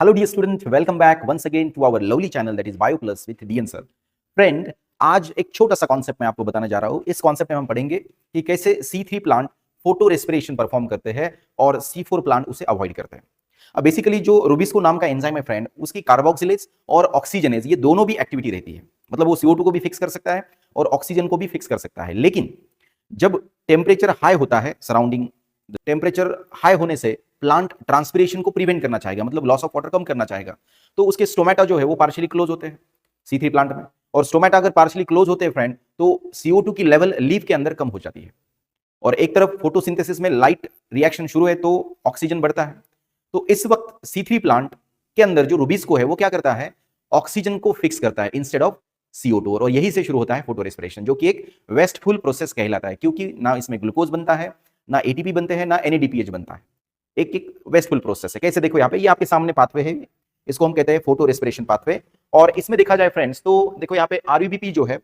Hello dear student, welcome back once again to our lovely channel that is BioPlus with DN sir. Friend, आज एक छोटा सा concept मैं आपको बताने जा रहा हूं। इस कॉन्सेप्ट में हम पढ़ेंगे कि कैसे C3 plant photo respiration perform करते हैं और C4 प्लांट उसे अवॉइड करते हैं। अब बेसिकली जो रूबिस्को नाम का एंजाइम है फ्रेंड, उसकी कार्बोक्सिलेज और ऑक्सीजनेज ये दोनों भी एक्टिविटी रहती है। मतलब वो CO2 को भी फिक्स कर सकता है और ऑक्सीजन को भी फिक्स कर सकता है। लेकिन जब टेम्परेचर हाई होता है, सराउंडिंग टेम्परेचर हाई होने से प्लांट ट्रांसपिरेशन को प्रिवेंट करना चाहेगा, मतलब लॉस ऑफ वाटर कम करना चाहेगा, तो उसके स्टोमेटा जो है वो पार्शियली क्लोज होते हैं C3 प्लांट में। और स्टोमेटा अगर पार्शियली क्लोज होते हैं फ्रेंड, तो CO2 की लेवल लीफ के अंदर कम हो जाती है और एक तरफ फोटोसिंथेसिस में लाइट रिएक्शन शुरू है तो ऑक्सीजन बढ़ता है। तो इस वक्त C3 प्लांट के अंदर जो रूबिस्को है वो क्या करता है, ऑक्सीजन को फिक्स करता है इंस्टेड ऑफ CO2, और यही से शुरू होता है फोटो रेस्पिरेशन, जो कि एक वेस्टफुल प्रोसेस कहलाता है, क्योंकि ना इसमें ग्लूकोज बनता है, ना ATP बनते हैं, ना NADPH बनता है। एक एक वेस्टफुल प्रोसेस है। कैसे देखो यहाँ पे, ये आपके सामने पाथवे है, इसको हम कहते हैं फोटो रेस्पिरेशन पाथवे। और इसमें देखा जाए फ्रेंड्स तो देखो यहाँ पे RUBP जो है,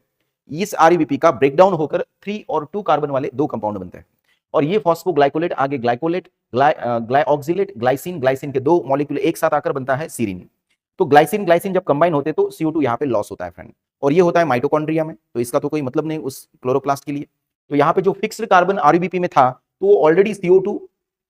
इस RUBP का ब्रेकडाउन होकर 3 और 2 कार्बन वाले 2 कंपाउंड बनते हैं और ये फॉस्फोग्लाइकोलेट आगे ग्लाइकोलेट ग्लाइऑक्सिलेट ग्लाइसिन ग्लाइसिन के 2 मॉलिक्यूल एक साथ आकर बनता है सीरीन। तो ग्लाइसिन ग्लाइसिन जब कंबाइन होते हैं तो CO2 यहाँ पे लॉस होता है फ्रेंड, और ये होता है माइटोकॉन्ड्रिया में, तो इसका तो कोई मतलब नहीं उस क्लोरोप्लास्ट के लिए। तो यहाँ पे जो फिक्स्ड कार्बन RUBP में था तो वो ऑलरेडी CO2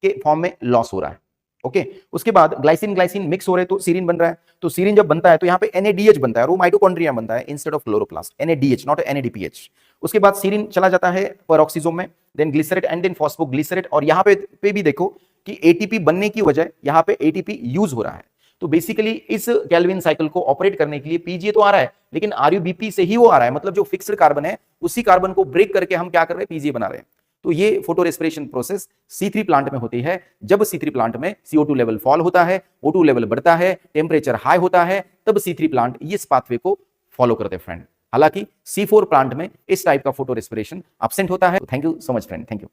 के फॉर्म में लॉस हो रहा है। ओके, उसके बाद ग्लाइसिन ग्लाइसिन मिक्स हो रहे तो सीरीन बन रहा है। तो सीरीन जब बनता है तो यहाँ पे NADH बनता है और वो माइटोकॉन्ड्रिया बनता है instead of chloroplast, NADH not NADPH। उसके बाद सीरीन चला जाता है पेरोक्सिसोम में, then glycerate and then phosphoglycerate, और यहाँ पे भी देखो कि ATP बनने की वजह यहाँ पे ATP यूज हो रहा है। तो बेसिकली इस कैल्विन साइकिल को ऑपरेट करने के लिए PGA तो आ रहा है, लेकिन RUBP से ही वो आ रहा है, मतलब जो फिक्स्ड कार्बन है उसी कार्बन को ब्रेक करके हम क्या कर रहे हैं, PGA बना रहे हैं। तो ये photo respiration process C3 plant में होती है। जब C3 प्लांट में CO2 लेवल फॉल होता है, O2 लेवल बढ़ता है, टेम्परेचर हाई होता है, तब C3 प्लांट इस पाथवे को फॉलो करते हैं फ्रेंड। हालांकि C4 प्लांट में इस टाइप का फोटो रेस्पिरेशन एब्सेंट होता है। Thank you so much friend, thank you.